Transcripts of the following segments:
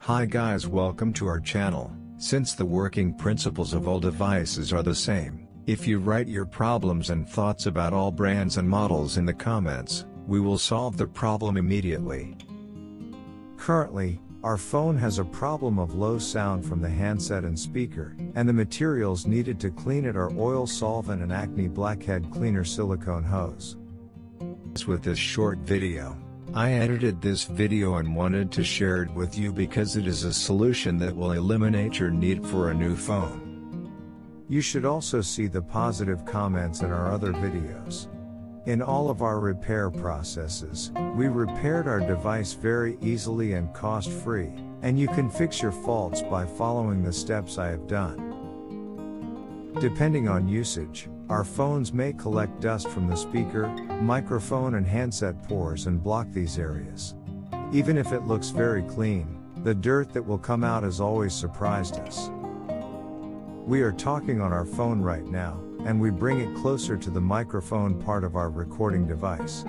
Hi guys, welcome to our channel. Since the working principles of all devices are the same, if you write your problems and thoughts about all brands and models in the comments, we will solve the problem immediately. Currently, our phone has a problem of low sound from the handset and speaker, and the materials needed to clean it are oil solvent and acne blackhead cleaner silicone hose. With this short video, I edited this video and wanted to share it with you because it is a solution that will eliminate your need for a new phone. You should also see the positive comments in our other videos. In all of our repair processes, we repaired our device very easily and cost-free, and you can fix your faults by following the steps I have done. Depending on usage, our phones may collect dust from the speaker, microphone and handset pores and block these areas. Even if it looks very clean, the dirt that will come out has always surprised us. We are talking on our phone right now, and we bring it closer to the microphone part of our recording device.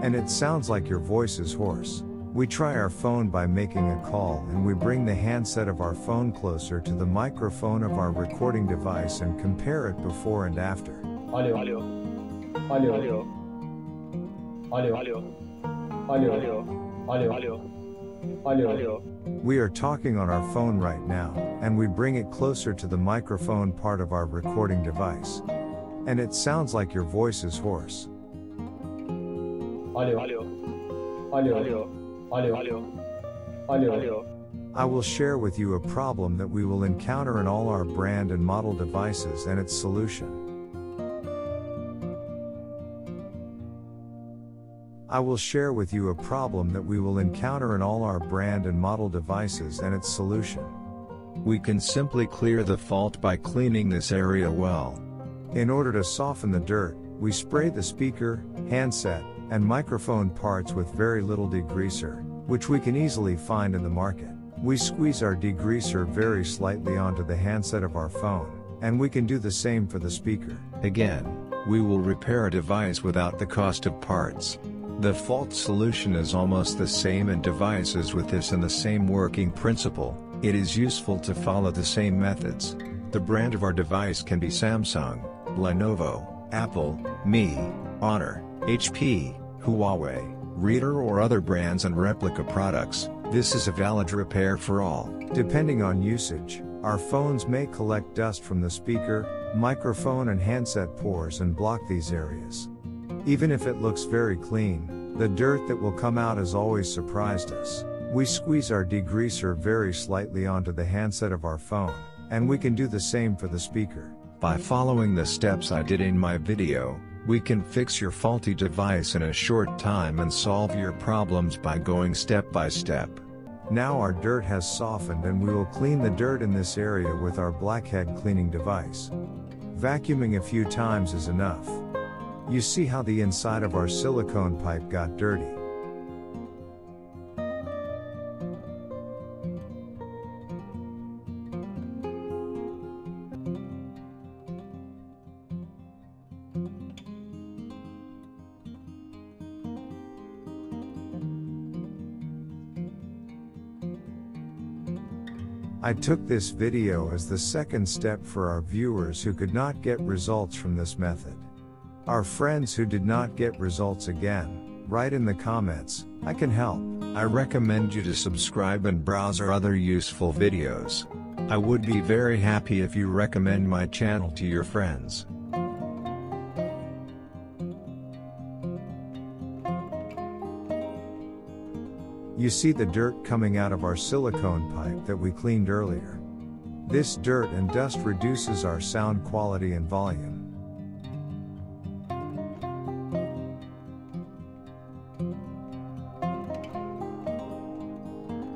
And it sounds like your voice is hoarse. We try our phone by making a call and we bring the handset of our phone closer to the microphone of our recording device and compare it before and after. Audio. Audio. Audio. Audio. Audio. Audio. Audio. We are talking on our phone right now, and we bring it closer to the microphone part of our recording device. And it sounds like your voice is hoarse. Audio. Audio. Audio. I will share with you a problem that we will encounter in all our brand and model devices and its solution. I will share with you a problem that we will encounter in all our brand and model devices and its solution. We can simply clear the fault by cleaning this area well. In order to soften the dirt, we spray the speaker, handset, and microphone parts with very little degreaser, which we can easily find in the market. We squeeze our degreaser very slightly onto the handset of our phone, and we can do the same for the speaker. Again, we will repair a device without the cost of parts. The fault solution is almost the same in devices with this and the same working principle. It is useful to follow the same methods. The brand of our device can be Samsung, Lenovo, Apple, Mi, Honor, HP, Huawei, Reader or other brands and replica products. This is a valid repair for all. Depending on usage, our phones may collect dust from the speaker, microphone and handset pores and block these areas. Even if it looks very clean, the dirt that will come out has always surprised us. We squeeze our degreaser very slightly onto the handset of our phone, and we can do the same for the speaker. By following the steps I did in my video, we can fix your faulty device in a short time and solve your problems by going step by step. Now our dirt has softened and we will clean the dirt in this area with our blackhead cleaning device. Vacuuming a few times is enough. You see how the inside of our silicone pipe got dirty. I took this video as the second step for our viewers who could not get results from this method. Our friends who did not get results again, write in the comments, I can help. I recommend you to subscribe and browse our other useful videos. I would be very happy if you recommend my channel to your friends. You see the dirt coming out of our silicone pipe that we cleaned earlier. This dirt and dust reduces our sound quality and volume.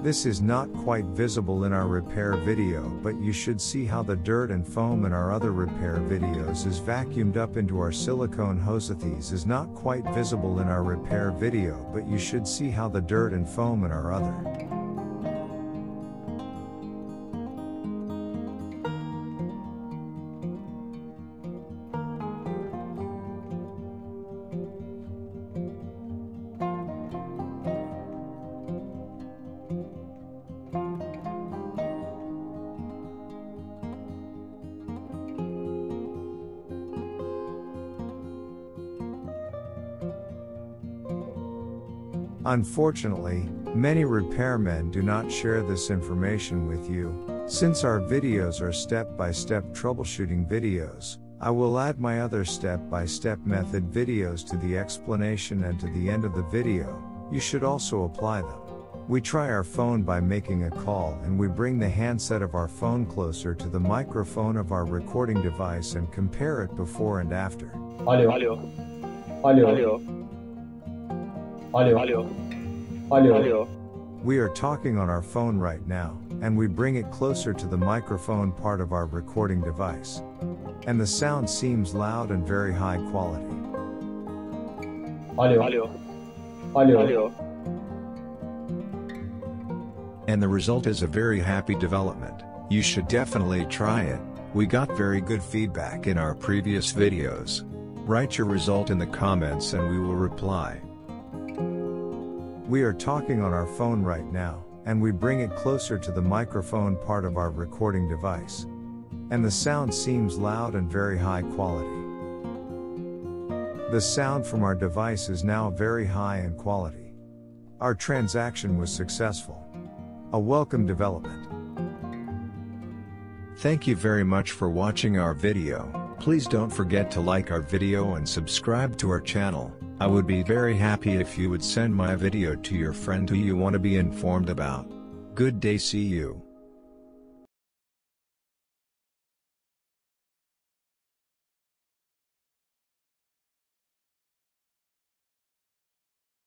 This is not quite visible in our repair video, but you should see how the dirt and foam in our other repair videos is vacuumed up into our silicone hose. These is not quite visible in our repair video, but you should see how the dirt and foam in our other. Unfortunately, many repairmen do not share this information with you. Since our videos are step-by-step troubleshooting videos, I will add my other step-by-step method videos to the explanation and to the end of the video. You should also apply them. We try our phone by making a call and we bring the handset of our phone closer to the microphone of our recording device and compare it before and after. Alo. Alo. Alo. Alo. Alo. Alo. We are talking on our phone right now, and we bring it closer to the microphone part of our recording device. And the sound seems loud and very high quality. Alo. Alo. Alo. And the result is a very happy development. You should definitely try it. We got very good feedback in our previous videos. Write your result in the comments and we will reply. We are talking on our phone right now, and we bring it closer to the microphone part of our recording device. And the sound seems loud and very high quality. The sound from our device is now very high in quality. Our transaction was successful. A welcome development. Thank you very much for watching our video. Please don't forget to like our video and subscribe to our channel. I would be very happy if you would send my video to your friend who you want to be informed about. Good day, see you.